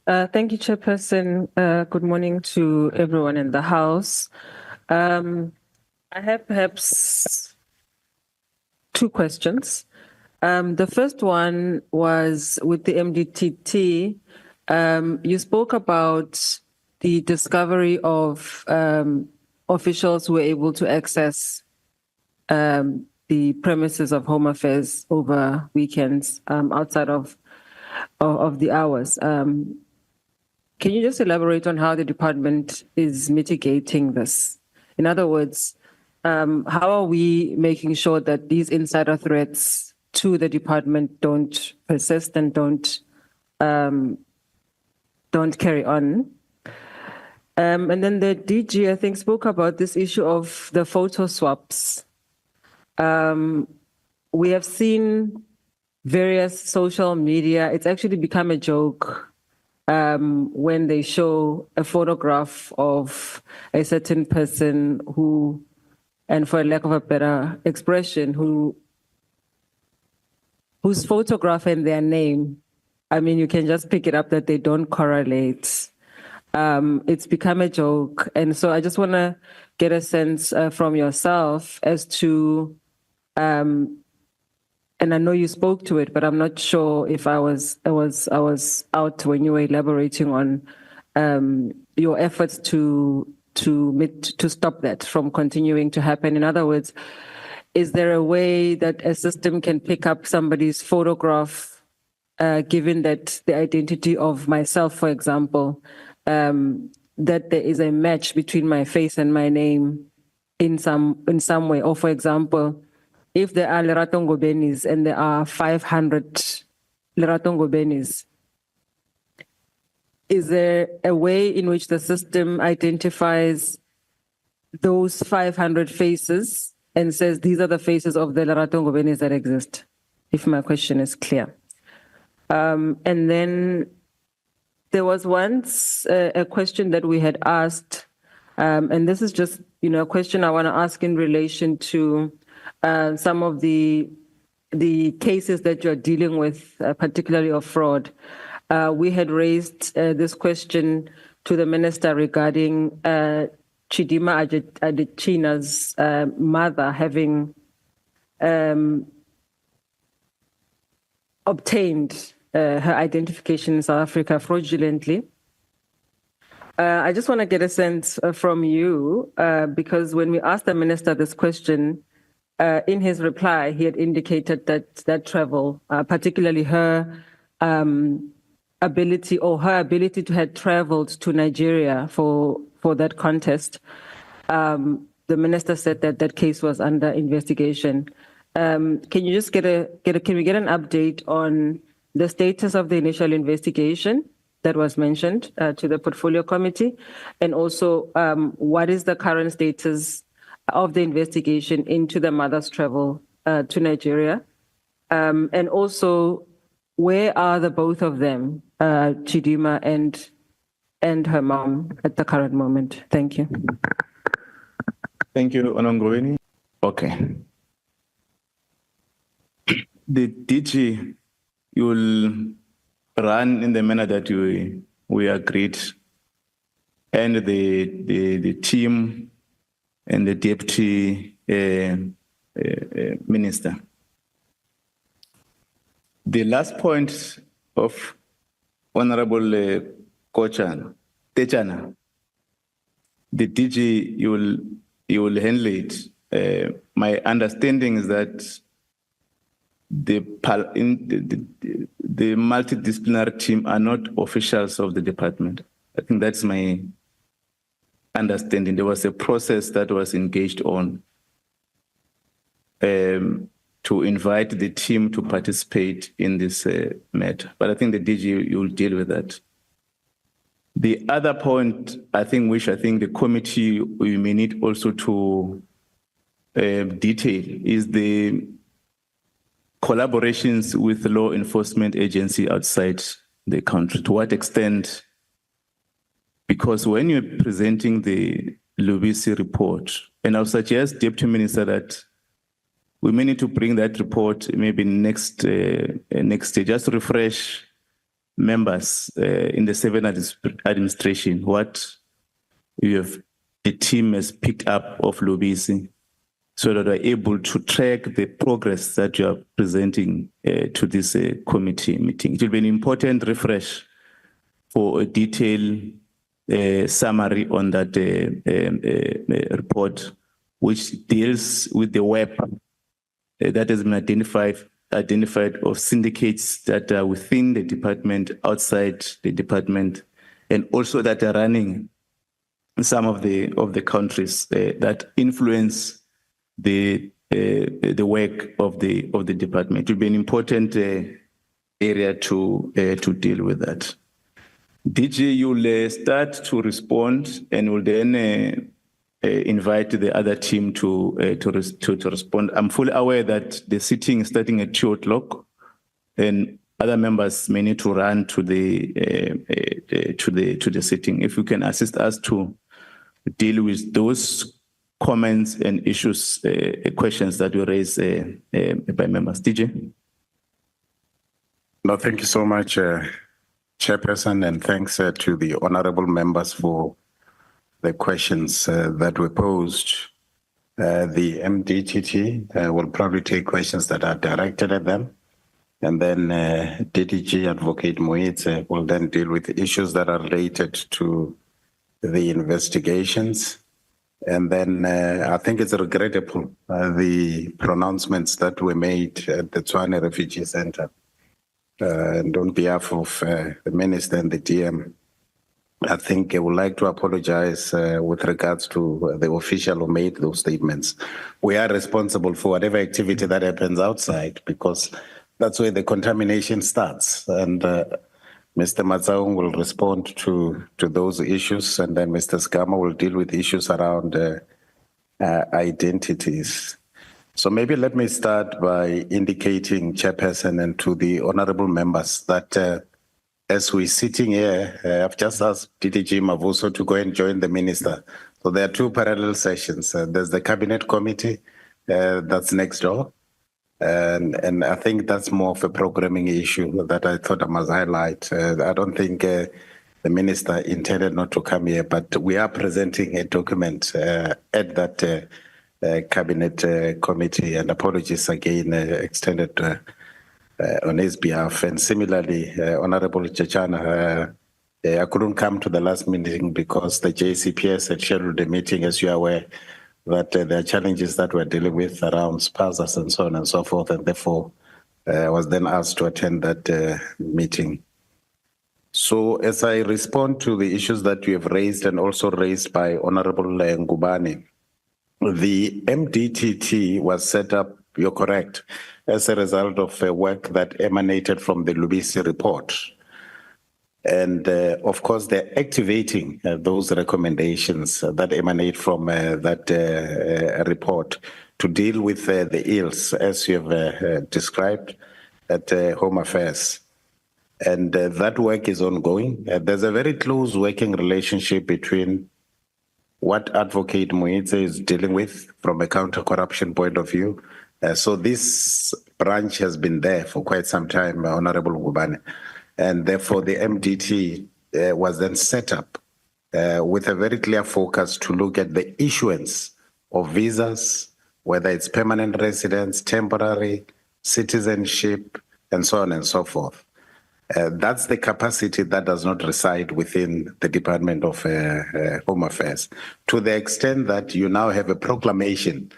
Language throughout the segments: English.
Thank you, Chairperson. Good morning to everyone in the House. I have perhaps two questions. The first one was with the MDTT. You spoke about the discovery of officials who were able to access the premises of Home Affairs over weekends outside of the hours. Can you just elaborate on how the department is mitigating this? In other words, how are we making sure that these insider threats to the department don't persist and don't carry on? And then the DG, I think, spoke about this issue of the photo swaps. We have seen various social media. It's actually become a joke when they show a photograph of a certain person who, and for lack of a better expression, whose photograph and their name, I mean, you can just pick it up that they don't correlate. It's become a joke. And so I just want to get a sense from yourself as to, and I know you spoke to it, but I'm not sure if I was out when you were elaborating on your efforts to stop that from continuing to happen. In other words, is there a way that a system can pick up somebody's photograph, given that the identity of myself, for example, that there is a match between my face and my name in some way, or for example, if there are Lerato Ngobenis and there are 500 Lerato Ngobenis, is there a way in which the system identifies those 500 faces and says these are the faces of the Lerato Ngobenis that exist? If my question is clear. And then there was once a question that we had asked, and this is just a question I want to ask in relation to some of the cases that you're dealing with, particularly of fraud. We had raised this question to the minister regarding Chidimma Adetshina's mother having obtained her identification in South Africa fraudulently. I just want to get a sense from you, because when we asked the minister this question, in his reply, he had indicated that travel, particularly her ability to have traveled to Nigeria for that contest, the minister said that case was under investigation. Can you just can we get an update on the status of the initial investigation that was mentioned to the portfolio committee, and also what is the current status of the investigation into the mother's travel to Nigeria? And also, where are the both of them, Chidimma and her mom, at the current moment? Thank you. Thank you, Onongweni. Okay. The DG, you will run in the manner that we agreed, and the team and the deputy minister. The last point of Honorable Techana, the DG, you will handle it. My understanding is that the multidisciplinary team are not officials of the department. I think that's my understanding. There was a process that was engaged on to invite the team to participate in this matter. But I think the DG, you will deal with that. The other point, which the committee we may need also to detail, is the collaborations with the law enforcement agency outside the country. To what extent? Because when you're presenting the Lubisi report, and I'll suggest, Deputy Minister, that we may need to bring that report maybe next day, just to refresh members in the administration, what the team has picked up of Lobisi, so that we're able to track the progress that you are presenting to this committee meeting. It will be an important refresh for a detailed summary on that report, which deals with the web that has been identified of syndicates that are within the department, outside the department, and also that are running in some of the countries that influence the work of the department. It will be an important area to deal with that. DG, you'll start to respond, and will then invite the other team to respond. I'm fully aware that the sitting is starting at 2:00, and other members may need to run to the sitting. If you can assist us to deal with those comments and issues, questions that were raised by members. DJ? No, thank you so much, Chairperson, and thanks to the honorable members for the questions that were posed. The MDTT will probably take questions that are directed at them, and then DDG Advocate Moitse will then deal with issues that are related to the investigations. And then I think it's regrettable, the pronouncements that were made at the Tshwane Refugee Center. And on behalf of the Minister and the DM, I think I would like to apologize with regards to the official who made those statements. We are responsible for whatever activity that happens outside, because that's where the contamination starts. And Mr. Matsaung will respond to those issues, and then Mr. Skama will deal with issues around identities. So maybe let me start by indicating, Chairperson, and to the honorable members that as we're sitting here, I've just asked DDG Mavuso to go and join the minister. So there are two parallel sessions. There's the cabinet committee that's next door. And I think that's more of a programming issue that I thought I must highlight. I don't think the minister intended not to come here, but we are presenting a document at that cabinet committee, and apologies again extended on his behalf. And similarly, Honorable Chechana, I couldn't come to the last meeting because the JCPS had scheduled a meeting, as you are aware, that there are challenges that we're dealing with around spouses and so on and so forth, and therefore I was then asked to attend that meeting. So as I respond to the issues that you have raised and also raised by Honorable Ngubane, the MDTT was set up, you're correct, as a result of work that emanated from the Lubisi report. And of course, they're activating those recommendations that emanate from that report to deal with the ills, as you have described, at Home Affairs. And that work is ongoing. There's a very close working relationship between what Advocate Moitse is dealing with from a counter-corruption point of view. So this branch has been there for quite some time, Honorable Ngubane. And therefore, the MDT was then set up with a very clear focus to look at the issuance of visas, whether it's permanent residence, temporary, citizenship, and so on and so forth. That's the capacity that does not reside within the Department of Home Affairs. To the extent that you now have a proclamation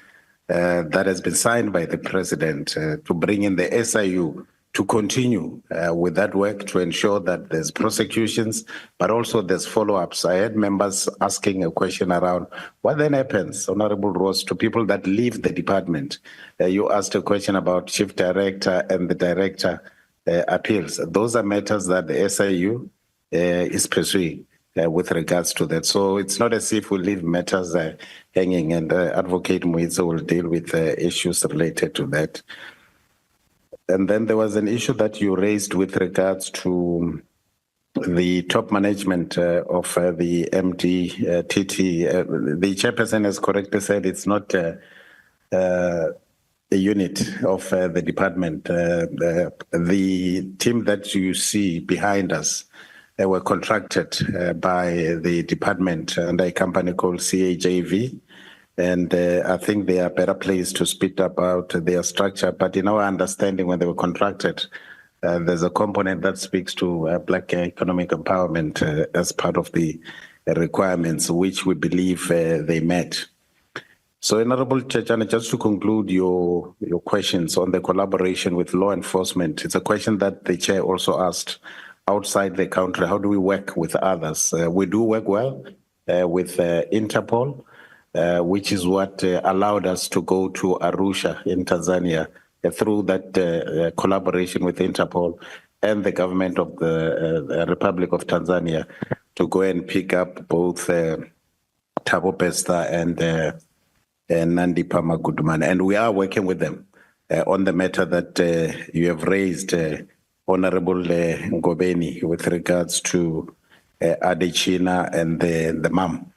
that has been signed by the President to bring in the SIU to continue with that work to ensure that there's prosecutions, but also there's follow-ups. I had members asking a question around what then happens, Honorable Ross, to people that leave the department. You asked a question about Chief Director and the Director appeals. Those are matters that the SIU is pursuing with regards to that. So it's not as if we leave matters hanging, and Advocate Moitse will deal with issues related to that. And then there was an issue that you raised with regards to the top management of the MDTT. The chairperson has correctly said it's not unit of the department. The team that you see behind us were contracted by the department under a company called CAJV. And I think they are better placed to speak about their structure. But in our understanding, when they were contracted, there's a component that speaks to Black economic empowerment as part of the requirements, which we believe they met. So, Honorable Chechana, just to conclude your questions on the collaboration with law enforcement, it's a question that the chair also asked. Outside the country, how do we work with others? We do work well with Interpol, which is what allowed us to go to Arusha in Tanzania through that collaboration with Interpol and the government of the Republic of Tanzania to go and pick up both Thabo Bester and Nandi Pama Goodman. And we are working with them on the matter that you have raised, Honorable Ngobeni, with regards to Adetshina and the mom.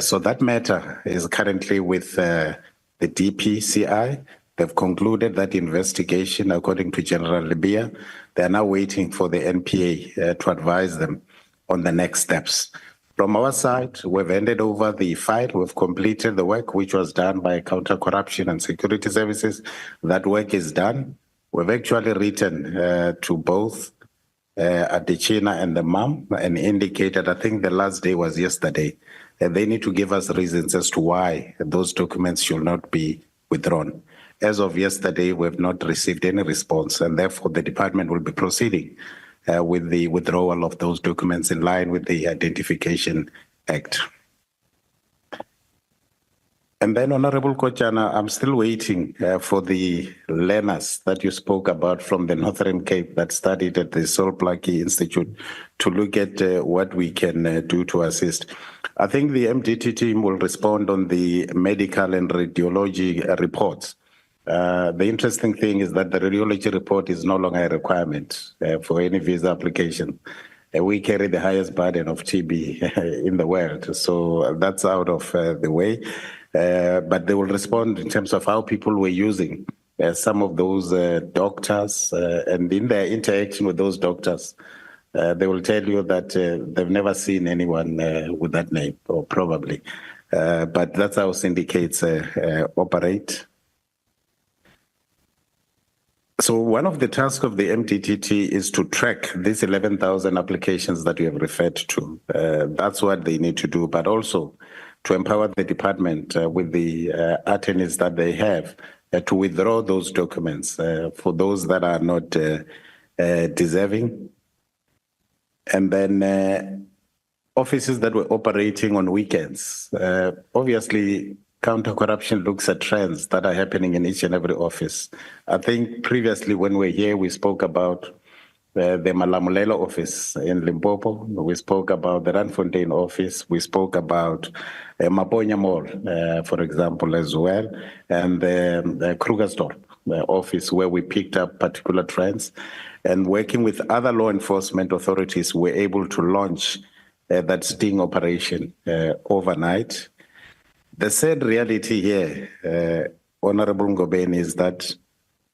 So that matter is currently with the DPCI. They've concluded that investigation according to General Libya. They are now waiting for the NPA to advise them on the next steps. From our side, we've handed over the file. We've completed the work which was done by Counter-Corruption and Security Services. That work is done. We've actually written to both Adetshina and the mom and indicated, I think the last day was yesterday, that they need to give us reasons as to why those documents should not be withdrawn. As of yesterday, we have not received any response, and therefore the department will be proceeding with the withdrawal of those documents in line with the Identification Act. And then, Honorable Kochana, I'm still waiting for the learners that you spoke about from the Northern Cape that studied at the Sol Plaatje Institute to look at what we can do to assist. I think the MDT team will respond on the medical and radiology reports. The interesting thing is that the radiology report is no longer a requirement for any visa application. We carry the highest burden of TB in the world, so that's out of the way. But they will respond in terms of how people were using some of those doctors, and in their interaction with those doctors, they will tell you that they've never seen anyone with that name, or probably. But that's how syndicates operate. So one of the tasks of the MDTT is to track these 11,000 applications that you have referred to. That's what they need to do, but also to empower the department with the attorneys that they have to withdraw those documents for those that are not deserving. And then offices that were operating on weekends. Obviously, counter-corruption looks at trends that are happening in each and every office. I think previously when we were here, we spoke about the Malamulelo office in Limpopo. We spoke about the Randfontein office. We spoke about Maponya Mall, for example, as well, and the Krugersdorp office where we picked up particular trends. And working with other law enforcement authorities, we're able to launch that sting operation overnight. The sad reality here, Honorable Ngobeni, is that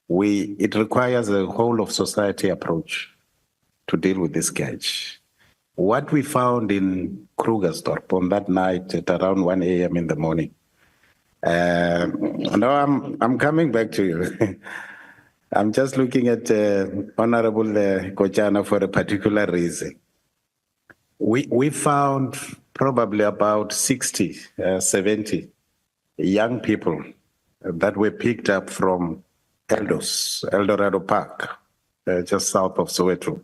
it requires a whole of society approach to deal with this catch. What we found in Krugersdorp on that night at around 1 a.m. in the morning. No, I'm coming back to you. I'm just looking at Honorable Kochana for a particular reason. We found probably about 60, 70 young people that were picked up from Eldorado Park, just south of Soweto,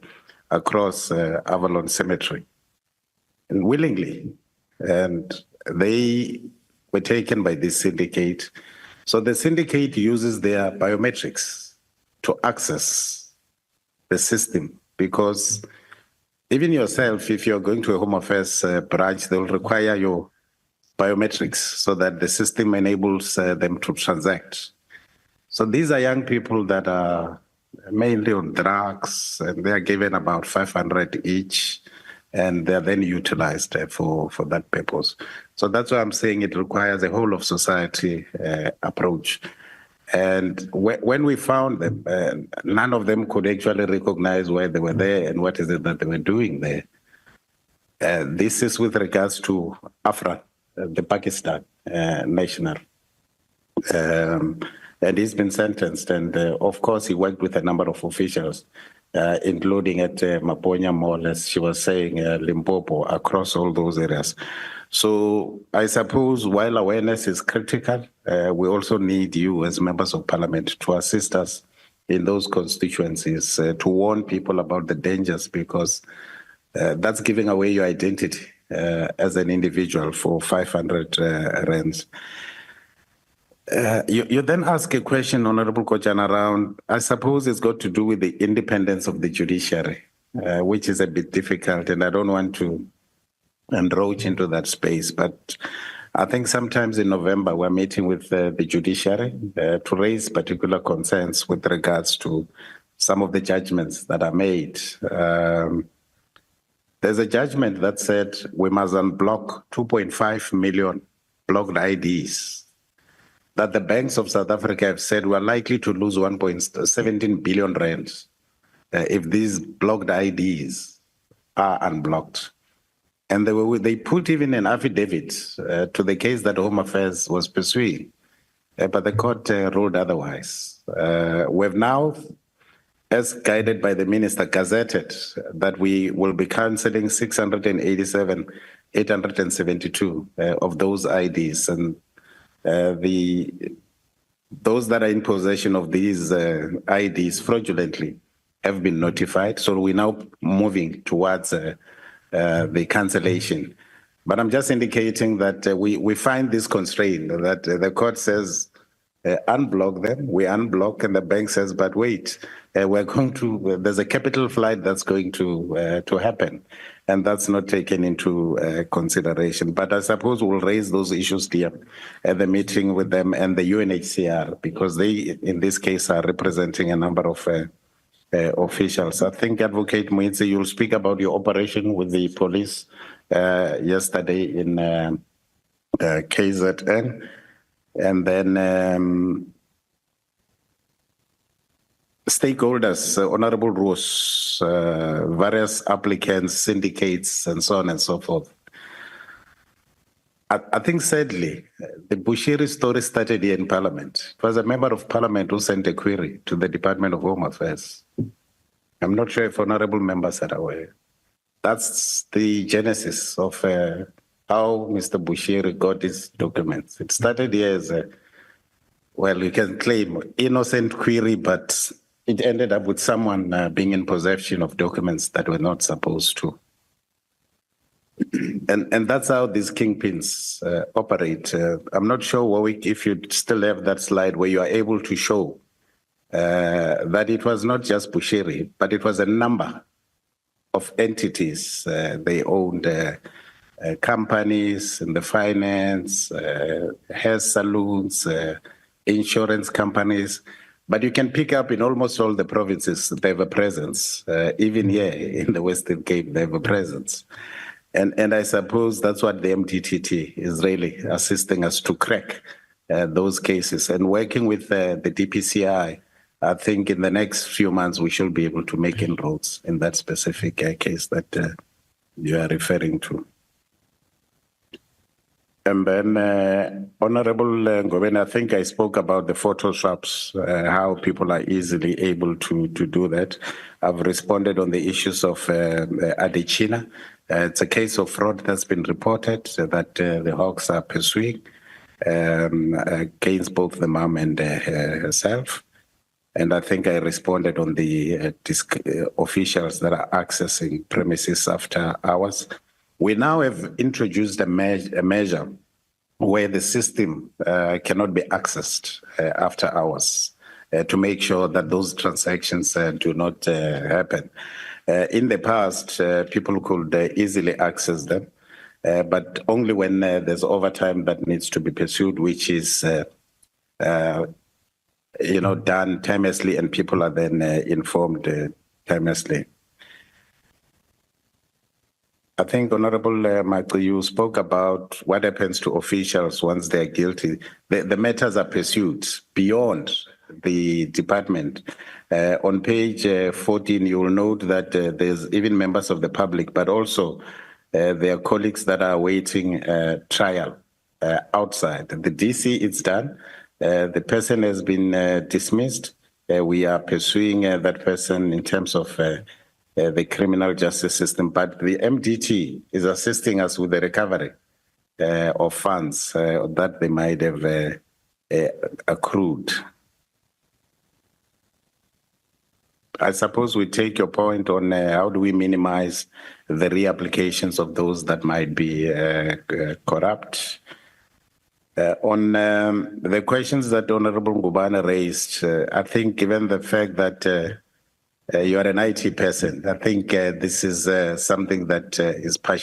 across Avalon Cemetery, and willingly. And they were taken by this syndicate. So the syndicate uses their biometrics to access the system, because even yourself, if you're going to a Home Affairs branch, they'll require your biometrics so that the system enables them to transact. So these are young people that are mainly on drugs, and they are given about 500 each, and they're then utilized for that purpose. So that's why I'm saying it requires a whole of society approach. And when we found them, none of them could actually recognize why they were there and what is it that they were doing there. This is with regards to Afra, the Pakistan national. And he's been sentenced. And of course, he worked with a number of officials, including at Maponya Mall, as she was saying, Limpopo, across all those areas. So I suppose while awareness is critical, we also need you as members of parliament to assist us in those constituencies, to warn people about the dangers, because that's giving away your identity as an individual for 500 rands. You then ask a question, Honorable Kochan, around, I suppose it's got to do with the independence of the judiciary, which is a bit difficult, and I don't want to encroach into that space. But I think sometimes in November, we're meeting with the judiciary to raise particular concerns with regards to some of the judgments that are made. There's a judgment that said we must unblock 2.5 million blocked IDs that the banks of South Africa have said we're likely to lose 1.17 billion rand if these blocked IDs are unblocked. And they put even an affidavit to the case that Home Affairs was pursuing, but the court ruled otherwise. We've now, as guided by the minister, gazetted that we will be cancelling 687,872 of those IDs. And those that are in possession of these IDs fraudulently have been notified. So we're now moving towards the cancellation. But I'm just indicating that we find this constraint that the court says unblock them, we unblock, and the bank says, but wait, we're going to, there's a capital flight that's going to happen. And that's not taken into consideration. But I suppose we'll raise those issues here at the meeting with them and the UNHCR, because they, in this case, are representing a number of officials. I think, Advocate Moitse, you'll speak about your operation with the police yesterday in KZN. And then stakeholders, Honorable Roos, various applicants, syndicates, and so on and so forth. I think, sadly, the Bushiri story started here in Parliament. It was a member of Parliament who sent a query to the Department of Home Affairs. I'm not sure if honorable members are aware. That's the genesis of how Mr. Bushiri got his documents. It started here as a, well, you can claim innocent query, but it ended up with someone being in possession of documents that were not supposed to. And that's how these kingpins operate. I'm not sure, Warwick, if you still have that slide where you are able to show that it was not just Bushiri, but it was a number of entities. They owned companies in the finance, hair salons, insurance companies. But you can pick up in almost all the provinces, they have a presence. Even here in the Western Cape, they have a presence. And I suppose that's what the MTTT is really assisting us to crack those cases. And working with the DPCI, I think in the next few months, we should be able to make inroads in that specific case that you are referring to. And then, Honorable Ngobeni, I think I spoke about the photoshops, how people are easily able to do that. I've responded on the issues of Adetshina. It's a case of fraud that's been reported that the Hawks are pursuing against both the mom and herself. And I think I responded on the officials that are accessing premises after hours. We now have introduced a measure where the system cannot be accessed after hours to make sure that those transactions do not happen. In the past, people could easily access them, but only when there's overtime that needs to be pursued, which is done timelessly, and people are then informed timelessly. I think, Honorable Michael, you spoke about what happens to officials once they're guilty. The matters are pursued beyond the department. On page 14, you will note that there's even members of the public, but also there are colleagues that are awaiting trial outside. The DC, it's done. The person has been dismissed. We are pursuing that person in terms of the criminal justice system, but the MDT is assisting us with the recovery of funds that they might have accrued. I suppose we take your point on how do we minimize the reapplications of those that might be corrupt. On the questions that Honorable Ngubane raised, I think given the fact that you are an IT person, I think this is something that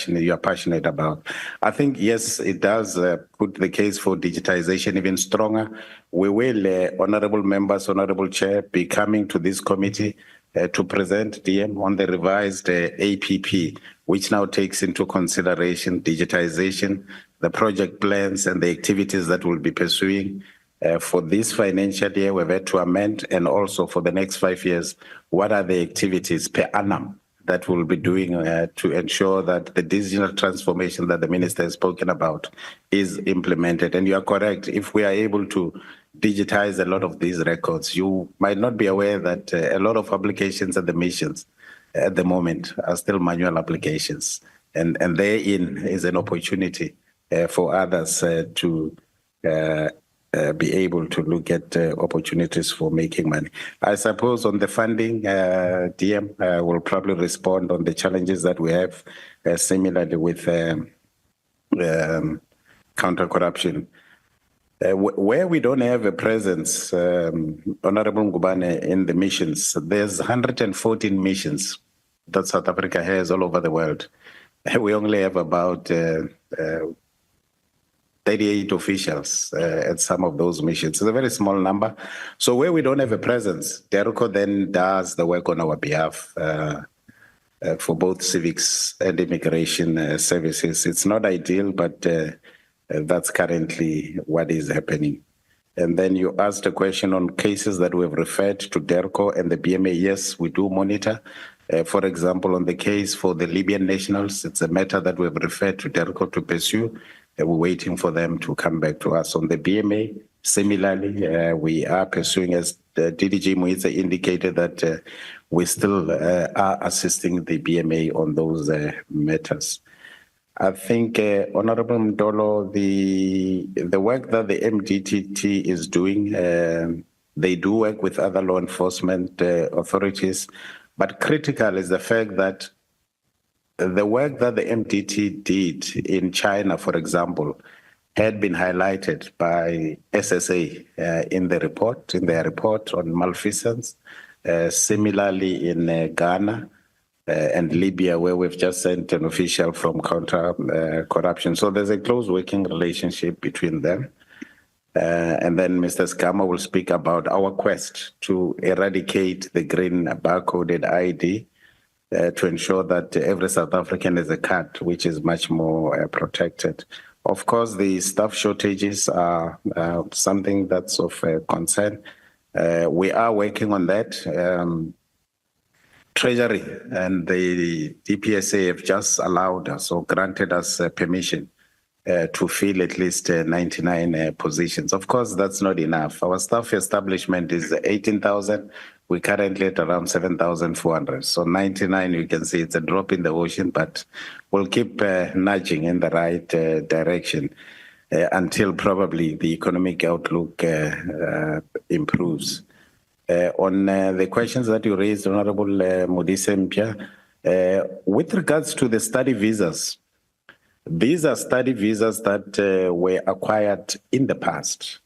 you are passionate about. I think, yes, it does put the case for digitization even stronger. We will, honorable members, honorable chair, be coming to this committee to present DM on the revised APP, which now takes into consideration digitization, the project plans and the activities that we'll be pursuing. For this financial year, we've had to amend, and also for the next 5 years, what are the activities per annum that we'll be doing to ensure that the digital transformation that the minister has spoken about is implemented. And you are correct, if we are able to digitize a lot of these records, you might not be aware that a lot of applications and the missions at the moment are still manual applications. And therein is an opportunity for others to be able to look at opportunities for making money. I suppose on the funding, DM will probably respond on the challenges that we have, similarly with counter-corruption. Where we don't have a presence, Honorable Ngubane, in the missions, there's 114 missions that South Africa has all over the world. We only have about 38 officials at some of those missions. It's a very small number. So where we don't have a presence, DERCO then does the work on our behalf for both civics and immigration services. It's not ideal, but that's currently what is happening. And then you asked a question on cases that we've referred to DERCO and the BMA. Yes, we do monitor. For example, on the case for the Libyan nationals, it's a matter that we've referred to DERCO to pursue. We're waiting for them to come back to us. On the BMA, similarly, we are pursuing, as DDG Muiza indicated, that we still are assisting the BMA on those matters. I think, Honorable Mdolo, the work that the MDTT is doing, they do work with other law enforcement authorities, but critical is the fact that the work that the MDT did in China, for example, had been highlighted by SSA in their report on malfeasance. Similarly, in Ghana and Libya, where we've just sent an official from counter-corruption. So there's a close working relationship between them. And then Mr. Skama will speak about our quest to eradicate the green barcoded ID to ensure that every South African has a card, which is much more protected. Of course, the staff shortages are something that's of concern. We are working on that. Treasury and the DPSA have just allowed us or granted us permission to fill at least 99 positions. Of course, that's not enough. Our staff establishment is 18,000. We're currently at around 7,400. So 99, you can see it's a drop in the ocean, but we'll keep nudging in the right direction until probably the economic outlook improves. On the questions that you raised, Honorable Modise Mpia, with regards to the study visas, these are study visas that were acquired in the past.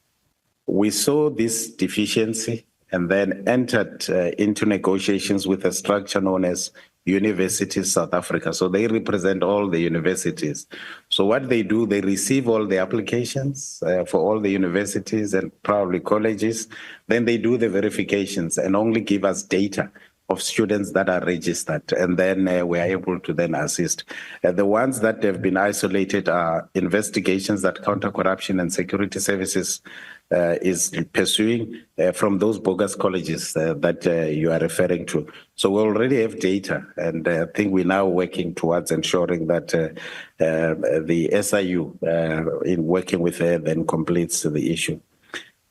We saw this deficiency and then entered into negotiations with a structure known as Universities South Africa. So they represent all the universities. So what they do, they receive all the applications for all the universities and probably colleges. Then they do the verifications and only give us data of students that are registered. And then we are able to then assist. The ones that have been isolated are investigations that counter-corruption and security services is pursuing from those bogus colleges that you are referring to. So we already have data, and I think we're now working towards ensuring that the SIU, in working with her, then completes the issue.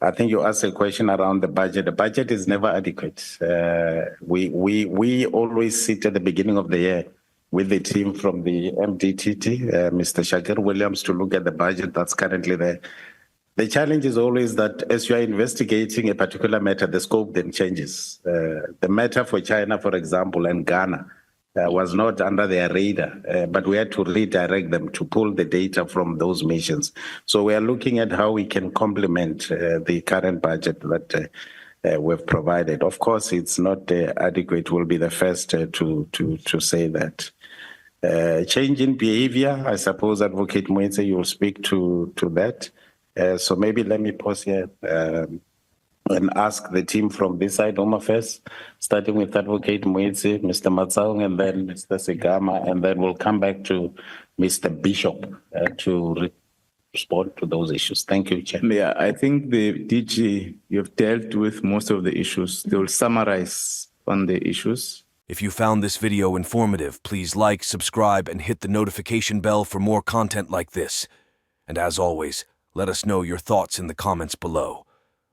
I think you asked a question around the budget. The budget is never adequate. We always sit at the beginning of the year with the team from the MDTT, Mr. Shakir Williams, to look at the budget that's currently there. The challenge is always that as you are investigating a particular matter, the scope then changes. The matter for China, for example, and Ghana was not under their radar, but we had to redirect them to pull the data from those missions. So we are looking at how we can complement the current budget that we've provided. Of course, it's not adequate. We'll be the first to say that. Change in behavior, I suppose Advocate Moetse, you'll speak to that. So maybe let me pause here and ask the team from this side, Home Affairs, starting with Advocate Moetse, Mr. Matsaung, and then Mr. Segama, and then we'll come back to Mr. Bishop to respond to those issues. Thank you, Chair. Yeah, I think the DG, you've dealt with most of the issues. They will summarize on the issues. If you found this video informative, please like, subscribe, and hit the notification bell for more content like this. And as always, let us know your thoughts in the comments below.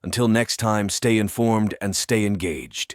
Until next time, stay informed and stay engaged.